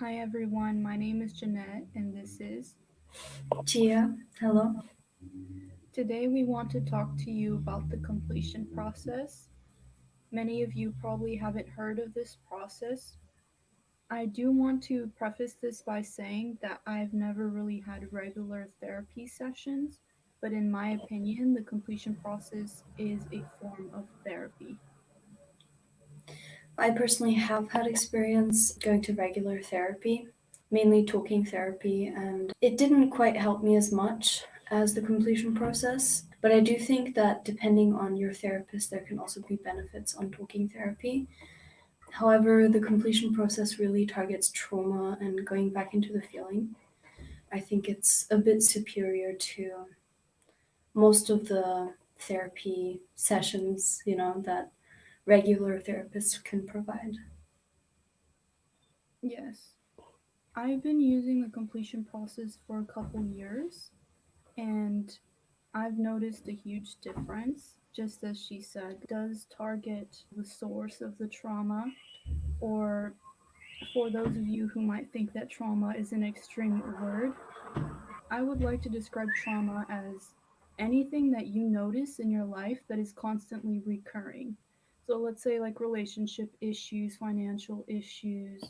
Hi everyone, my name is Jeanette and this is. Gia, hello. Today we want to talk to you about the completion process. Many of you probably haven't heard of this process. I do want to preface this by saying that I've never really had regular therapy sessions, but in my opinion, the completion process is a form of therapy. I personally have had experience going to regular therapy, mainly talking therapy, and it didn't quite help me as much as the completion process. But I do think that depending on your therapist, there can also be benefits on talking therapy. However, the completion process really targets trauma and going back into the feeling. I think it's a bit superior to most of the therapy sessions, that regular therapists can provide. Yes, I've been using the completion process for a couple years and I've noticed a huge difference. Just as she said, does target the source of the trauma, or for those of you who might think that trauma is an extreme word, I would like to describe trauma as anything that you notice in your life that is constantly recurring. So let's say like relationship issues, financial issues,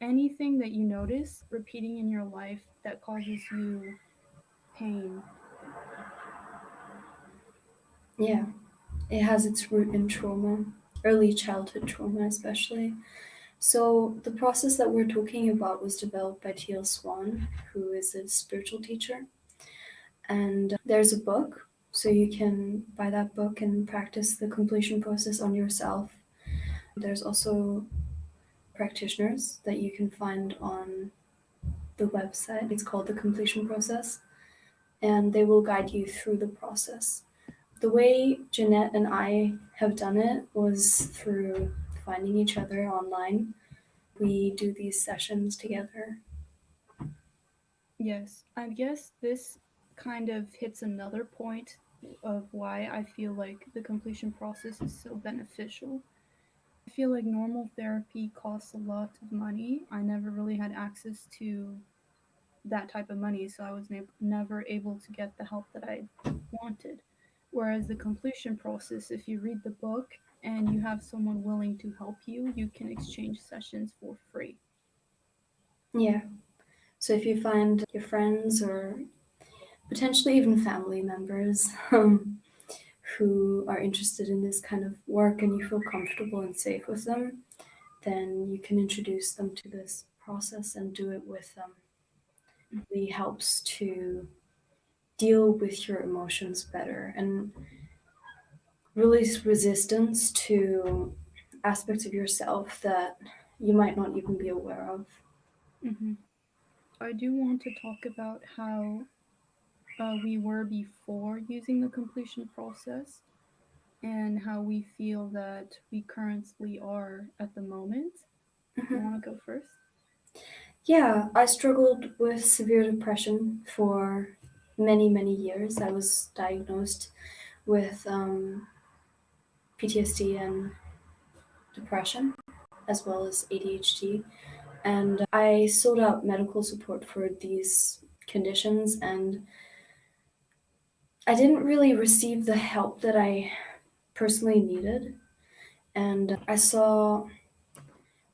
anything that you notice repeating in your life that causes you pain. Yeah, it has its root in trauma, early childhood trauma especially. So the process that we're talking about was developed by T.L. Swan, who is a spiritual teacher. And there's a book, so you can buy that book and practice the completion process on yourself. There's also practitioners that you can find on the website. It's called the completion process, and they will guide you through the process. The way Jeanette and I have done it was through finding each other online. We do these sessions together. Yes, I guess this kind of hits another point of why I feel like the completion process is so beneficial. I feel like normal therapy costs a lot of money. I never really had access to that type of money, so I was never able to get the help that I wanted. Whereas the completion process, if you read the book and you have someone willing to help you, you can exchange sessions for free. Yeah. So if you find your friends or potentially even family members who are interested in this kind of work and you feel comfortable and safe with them, then you can introduce them to this process and do it with them. It really helps to deal with your emotions better and release resistance to aspects of yourself that you might not even be aware of. Hmm. I do want to talk about how we were before using the completion process and how we feel that we currently are at the moment. You Mhm. want to go first? Yeah, I struggled with severe depression for many, many years. I was diagnosed with PTSD and depression, as well as ADHD. And I sought out medical support for these conditions, and I didn't really receive the help that I personally needed. And I saw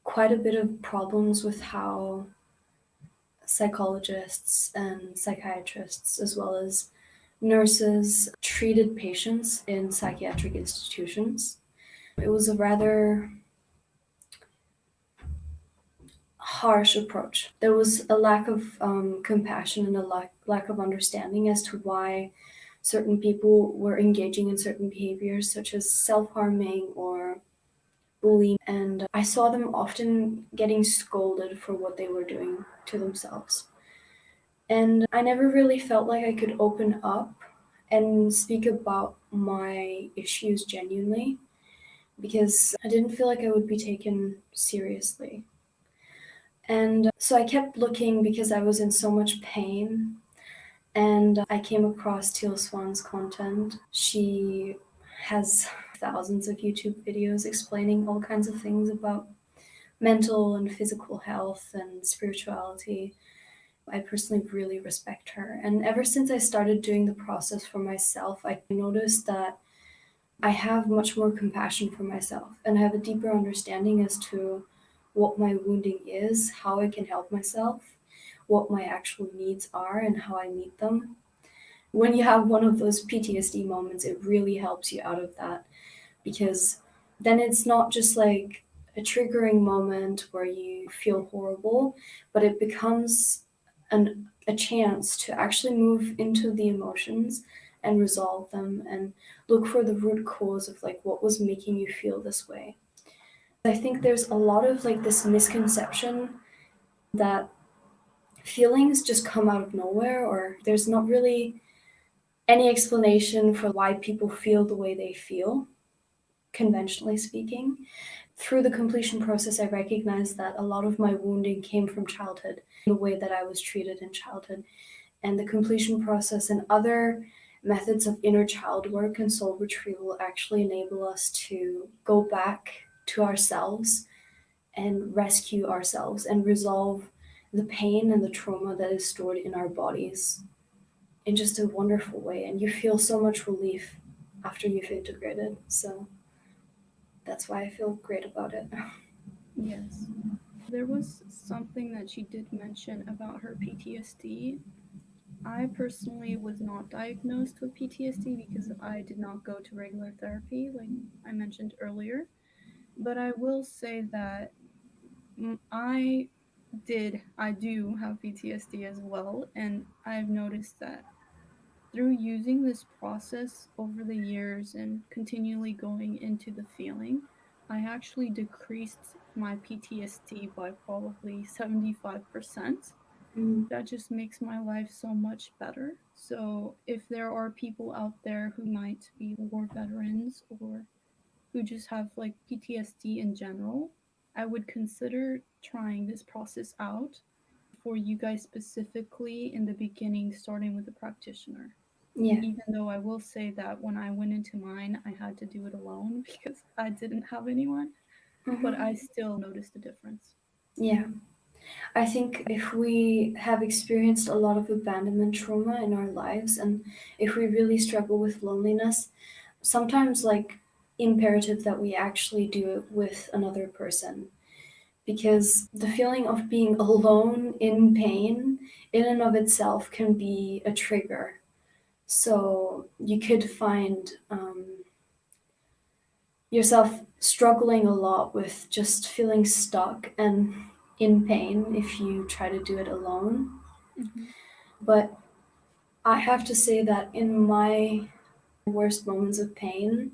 quite a bit of problems with how psychologists and psychiatrists, as well as nurses, treated patients in psychiatric institutions. It was a rather harsh approach. There was a lack of compassion and a lack of understanding as to why certain people were engaging in certain behaviors, such as self harming or bullying. And I saw them often getting scolded for what they were doing to themselves. And I never really felt like I could open up and speak about my issues genuinely because I didn't feel like I would be taken seriously. And so I kept looking because I was in so much pain. And I came across Teal Swan's content. She has thousands of YouTube videos explaining all kinds of things about mental and physical health and spirituality. I personally really respect her. And ever since I started doing the process for myself, I noticed that I have much more compassion for myself and I have a deeper understanding as to what my wounding is, how I can help myself, what my actual needs are, and how I meet them. When you have one of those PTSD moments, it really helps you out of that because then it's not just like a triggering moment where you feel horrible, but it becomes a chance to actually move into the emotions and resolve them and look for the root cause of like what was making you feel this way. I think there's a lot of like this misconception that feelings just come out of nowhere or there's not really any explanation for why people feel the way they feel, conventionally speaking. Through the completion process, I recognized that a lot of my wounding came from childhood, the way that I was treated in childhood. And the completion process and other methods of inner child work and soul retrieval actually enable us to go back to ourselves and rescue ourselves and resolve the pain and the trauma that is stored in our bodies in just a wonderful way. And you feel so much relief after you've integrated. So that's why I feel great about it. Yes. There was something that she did mention about her PTSD. I personally was not diagnosed with PTSD because I did not go to regular therapy, like I mentioned earlier. But I will say that I do have PTSD as well, and I've noticed that through using this process over the years and continually going into the feeling, I actually decreased my PTSD by probably 75%. Mm, That just makes my life so much better. So, if there are people out there who might be war veterans or who just have like PTSD in general, I would consider trying this process out for you guys specifically in the beginning, starting with a practitioner. yeah. Even though I will say that when I went into mine, I had to do it alone because I didn't have anyone, but I Hmm. still noticed a difference. Yeah. I think if we have experienced a lot of abandonment trauma in our lives and if we really struggle with loneliness, sometimes like imperative that we actually do it with another person because the feeling of being alone in pain in and of itself can be a trigger. So you could find yourself struggling a lot with just feeling stuck and in pain if you try to do it alone. Hmm. But I have to say that in my worst moments of pain,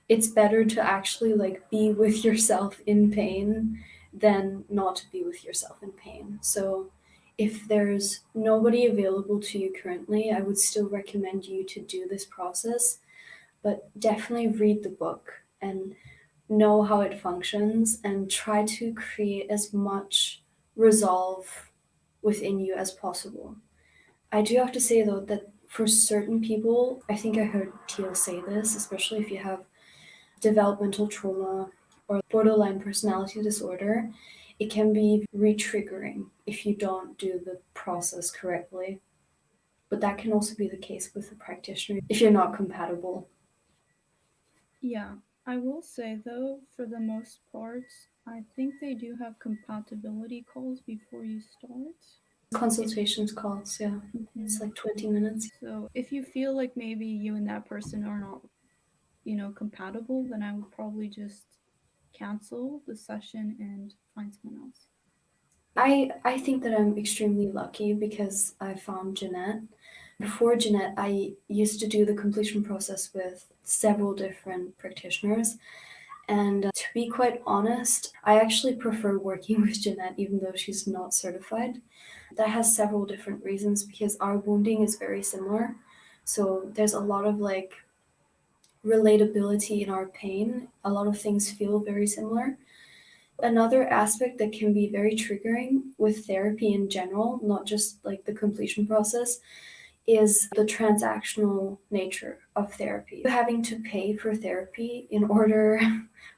it's better to actually like be with yourself in pain than not to be with yourself in pain. So if there's nobody available to you currently, I would still recommend you to do this process, but definitely read the book and know how it functions and try to create as much resolve within you as possible. I do have to say though that for certain people, I think I heard Teal say this, especially if you have developmental trauma or borderline personality disorder, it can be re-triggering if you don't do the process correctly. But that can also be the case with a practitioner if you're not compatible. Yeah, I will say though, for the most part, I think they do have compatibility calls before you start. If Consultations calls, yeah. It's mhm. like 20 minutes. So if you feel like maybe you and that person are not, compatible, then I would probably just cancel the session and find someone else. I think that I'm extremely lucky because I found Jeanette. Before Jeanette, I used to do the completion process with several different practitioners. And to be quite honest, I actually prefer working with Jeanette even though she's not certified. That has several different reasons because our wounding is very similar. So there's a lot of like relatability in our pain. A lot of things feel very similar. Another aspect that can be very triggering with therapy in general, not just like the completion process, is the transactional nature of therapy. Having to pay for therapy in order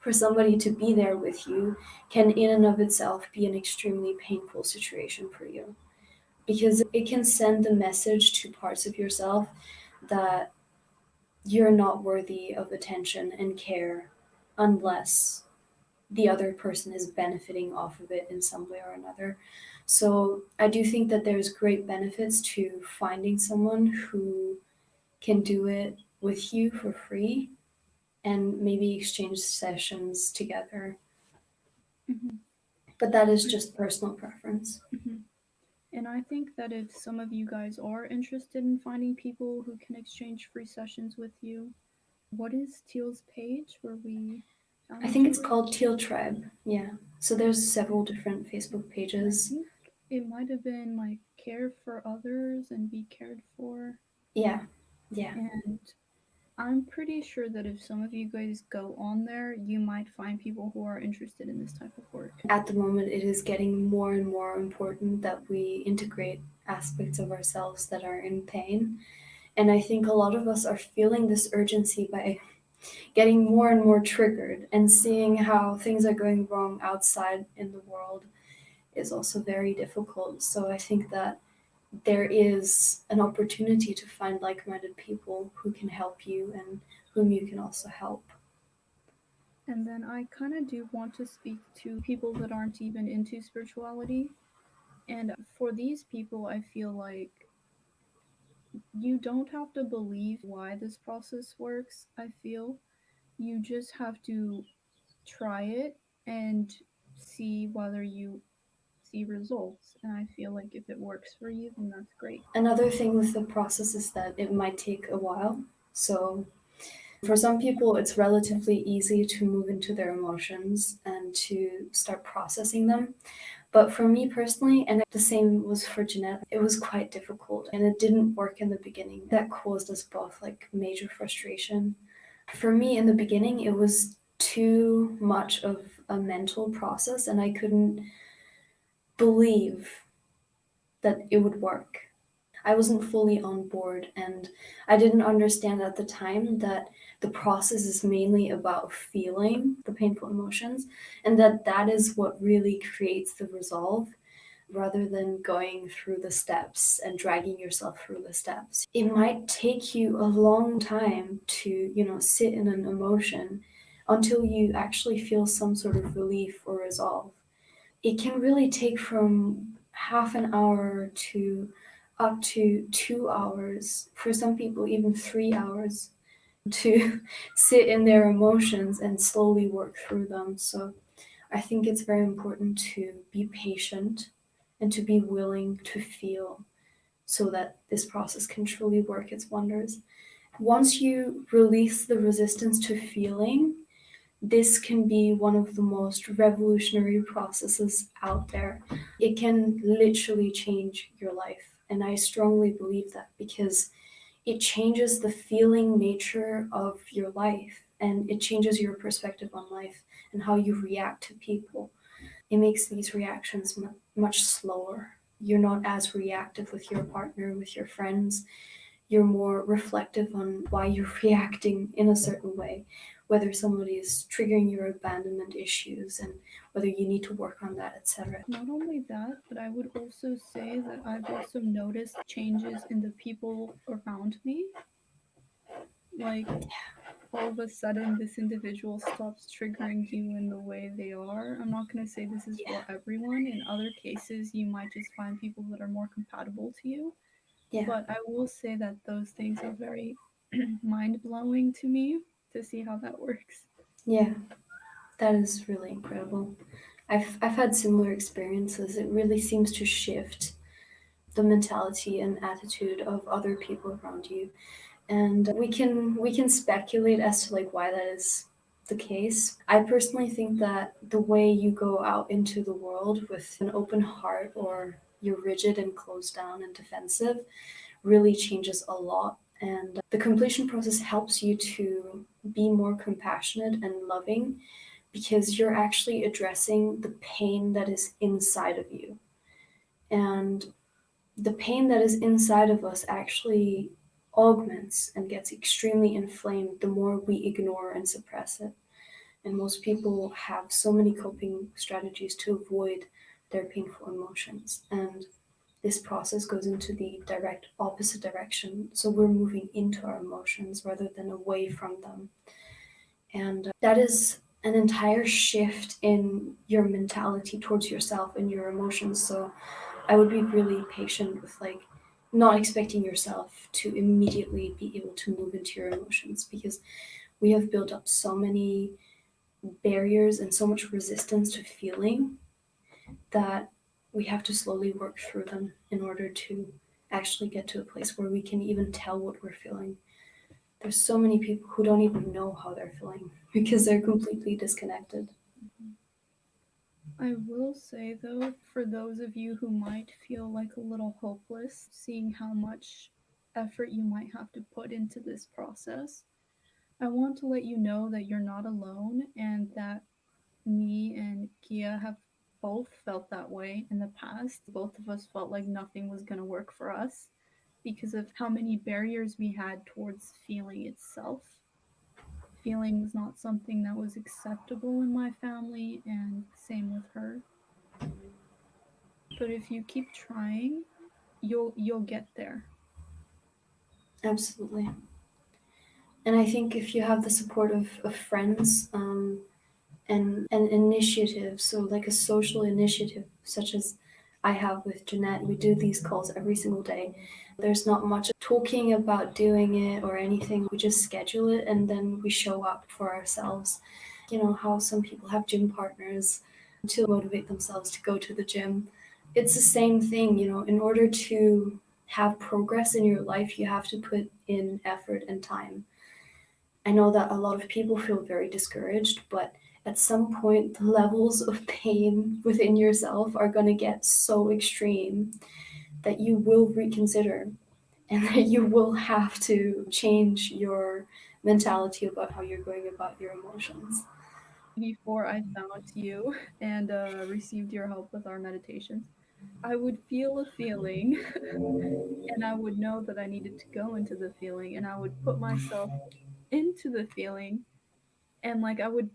for somebody to be there with you can, in and of itself, be an extremely painful situation for you because it can send the message to parts of yourself that you're not worthy of attention and care unless the other person is benefiting off of it in some way or another. So I do think that there's great benefits to finding someone who can do it with you for free and maybe exchange sessions together. Hmm. But that is just personal preference. Hmm. And I think that if some of you guys are interested in finding people who can exchange free sessions with you, what is Teal's page where we I found think each it's other? called Teal Tribe. Yeah. So there's several different Facebook And I pages. think it might have been like care for others and be cared for. Yeah. Yeah. And I'm pretty sure that if some of you guys go on there, you might find people who are interested in this type of work. At the moment, it is getting more and more important that we integrate aspects of ourselves that are in pain. And I think a lot of us are feeling this urgency by getting more and more triggered and seeing how things are going wrong outside in the world is also very difficult. So I think that there is an opportunity to find like minded people who can help you and whom you can also help. And then I kind of do want to speak to people that aren't even into spirituality. And for these people, I feel like you don't have to believe why this process works. I feel you just have to try it and see whether you see results. And I feel like if it works for you, then that's great. Another thing with the process is that it might take a while. So for some people, it's relatively easy to move into their emotions and to start processing them. But for me personally, and the same was for Jeanette, it was quite difficult and it didn't work in the beginning. That caused us both like major frustration. For me, in the beginning, it was too much of a mental process and I couldn't believe that it would work. I wasn't fully on board and I didn't understand at the time that the process is mainly about feeling the painful emotions and that that is what really creates the resolve rather than going through the steps and dragging yourself through the steps. It might take you a long time to, sit in an emotion until you actually feel some sort of relief or resolve. It can really take from half an hour to up to 2 hours, for some people, even 3 hours, to sit in their emotions and slowly work through them. So I think it's very important to be patient and to be willing to feel so that this process can truly work its wonders. Once you release the resistance to feeling, this can be one of the most revolutionary processes out there. It can literally change your life. And I strongly believe that because it changes the feeling nature of your life and it changes your perspective on life and how you react to people. It makes these reactions much slower. You're not as reactive with your partner, with your friends. You're more reflective on why you're reacting in a certain way, whether somebody is triggering your abandonment issues and whether you need to work on that, etc. Not only that, but I would also say that I've also noticed changes in the people around me. Like, all of a sudden, this individual stops triggering you in the way they are. I'm not going to say this is Yeah, for everyone. In other cases, you might just find people that are more compatible to you. yeah, But I will say that those things are very mind blowing to me to see how that works. yeah. That is really incredible. I've had similar experiences. It really seems to shift the mentality and attitude of other people around you. And we can speculate as to like why that is the case. I personally think that the way you go out into the world with an open heart or you're rigid and closed down and defensive really changes a lot. And the completion process helps you to be more compassionate and loving because you're actually addressing the pain that is inside of you. And the pain that is inside of us actually augments and gets extremely inflamed the more we ignore and suppress it. And most people have so many coping strategies to avoid their painful emotions. And this process goes into the direct opposite direction. So we're moving into our emotions rather than away from them. And that is an entire shift in your mentality towards yourself and your emotions. So I would be really patient with like not expecting yourself to immediately be able to move into your emotions because we have built up so many barriers and so much resistance to feeling that we have to slowly work through them in order to actually get to a place where we can even tell what we're feeling. There's so many people who don't even know how they're feeling because they're completely disconnected. Mhm. I will say though, for those of you who might feel like a little hopeless, seeing how much effort you might have to put into this process, I want to let you know that you're not alone and that me and Kia have both felt that way in the past. Both of us felt like nothing was going to work for us because of how many barriers we had towards feeling itself. Feeling was not something that was acceptable in my family, and same with her. But if you keep trying, you'll get there. Absolutely. And I think if you have the support of friends and an initiative, so like a social initiative, such as I have with Jeanette, we do these calls every single day. There's not much talking about doing it or anything. We just schedule it and then we show up for ourselves. You know, how some people have gym partners to motivate themselves to go to the gym. It's the same thing, you know, in order to have progress in your life, you have to put in effort and time. I know that a lot of people feel very discouraged, but at some point, the levels of pain within yourself are going to get so extreme that you will reconsider and that you will have to change your mentality about how you're going about your emotions. Before I found you and received your help with our meditations, I would feel a feeling and I would know that I needed to go into the feeling and I would put myself into the feeling and like I would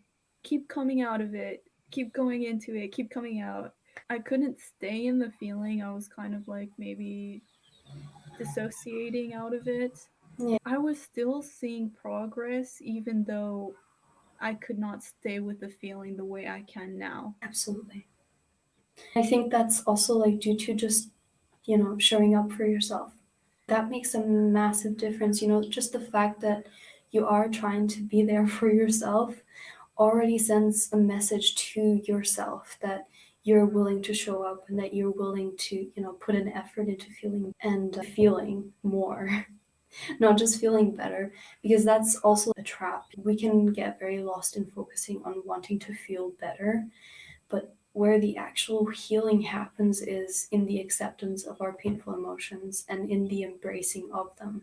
keep coming out of it, keep going into it, keep coming out. I couldn't stay in the feeling. I was kind of like maybe dissociating out of it. Yeah, I was still seeing progress even though I could not stay with the feeling the way I can now. absolutely. I think that's also like due to just, you know, showing up for yourself. That makes a massive difference, you know, just the fact that you are trying to be there for yourself already sends a message to yourself that you're willing to show up and that you're willing to, you know, put an effort into feeling and feeling more, not just feeling better, because that's also a trap. We can get very lost in focusing on wanting to feel better, but where the actual healing happens is in the acceptance of our painful emotions and in the embracing of them.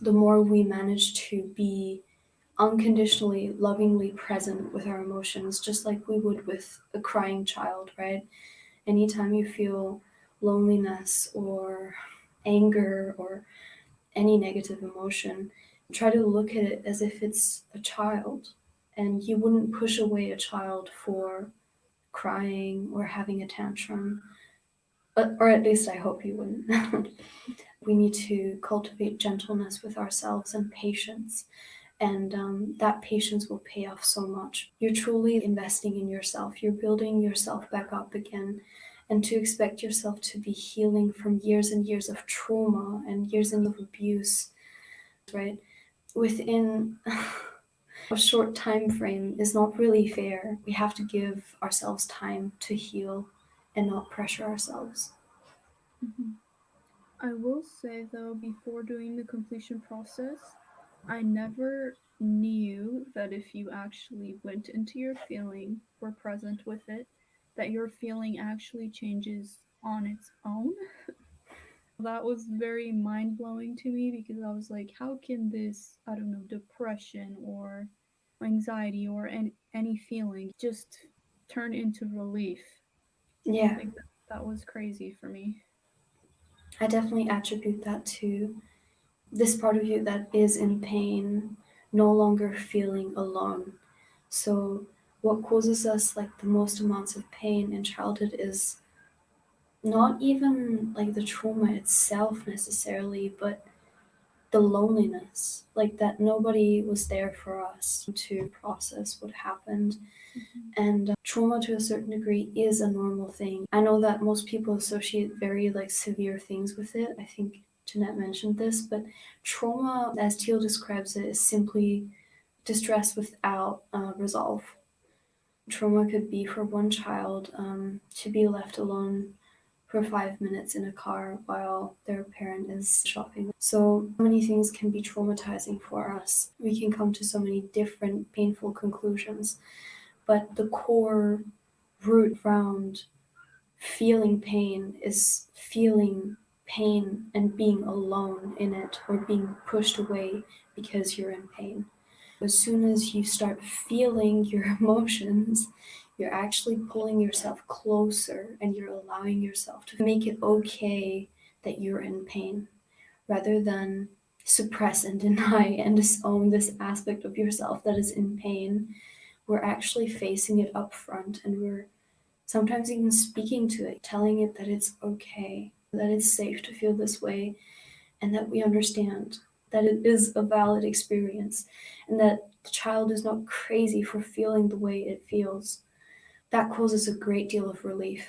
The more we manage to be unconditionally, lovingly present with our emotions, just like we would with a crying child, right? Anytime you feel loneliness or anger or any negative emotion, try to look at it as if it's a child. And you wouldn't push away a child for crying or having a tantrum, or at least I hope you wouldn't. We need to cultivate gentleness with ourselves and patience, and that patience will pay off so much. You're truly investing in yourself, you're building yourself back up again. And to expect yourself to be healing from years and years of trauma and years and years of abuse, right, within a short time frame is not really fair. We have to give ourselves time to heal and not pressure ourselves. Mhm. I will say though, before doing the completion process, I never knew that if you actually went into your feeling, were present with it, that your feeling actually changes on its own. That was very mind blowing to me because I was like, how can this, I don't know, depression or anxiety or any feeling just turn into relief? Yeah, Like that was crazy for me. I definitely attribute that to this part of you that is in pain, no longer feeling alone. So, what causes us like the most amounts of pain in childhood is not even like the trauma itself necessarily, but the loneliness, like that nobody was there for us to process what happened. Mhm. And trauma to a certain degree is a normal thing. I know that most people associate very like severe things with it. I think Jeanette mentioned this, but trauma, as Teal describes it, is simply distress without resolve. Trauma could be for one child to be left alone for 5 minutes in a car while their parent is shopping. So many things can be traumatizing for us. We can come to so many different painful conclusions, but the core root around feeling pain is feeling pain and being alone in it or being pushed away because you're in pain. As soon as you start feeling your emotions, you're actually pulling yourself closer and you're allowing yourself to make it okay that you're in pain rather than suppress and deny and disown this aspect of yourself that is in pain. We're actually facing it up front and we're sometimes even speaking to it, telling it that it's okay, that it's safe to feel this way, and that we understand that it is a valid experience and that the child is not crazy for feeling the way it feels. That causes a great deal of relief.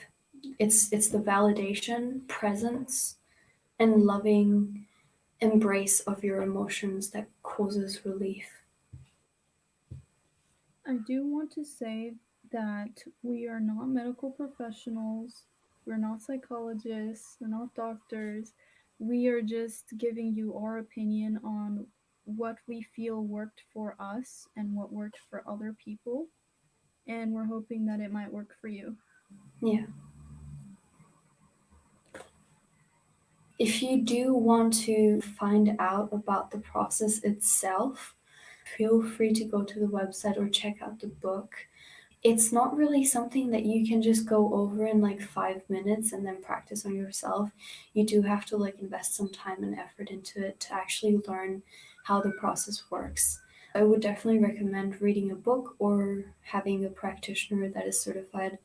It's the validation, presence, and loving embrace of your emotions that causes relief. I do want to say that we are not medical professionals, we're not psychologists, we're not doctors. We are just giving you our opinion on what we feel worked for us and what worked for other people, and we're hoping that it might work for you. Yeah. If you do want to find out about the process itself, feel free to go to the website or check out the book. It's not really something that you can just go over in like 5 minutes and then practice on yourself. You do have to like invest some time and effort into it to actually learn how the process works. I would definitely recommend reading a book or having a practitioner that is certified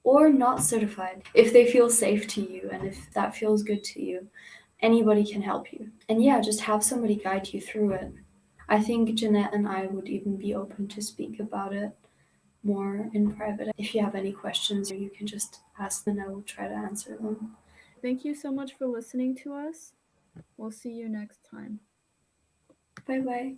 or not certified if they feel safe to you and if that feels good to you. Anybody can help you. And yeah, just have somebody guide you through it. I think Jeanette and I would even be open to speak about it more in private. If you have any questions, you can just ask them and I will try to answer them. Thank you so much for listening to us. We'll see you next time. Bye bye.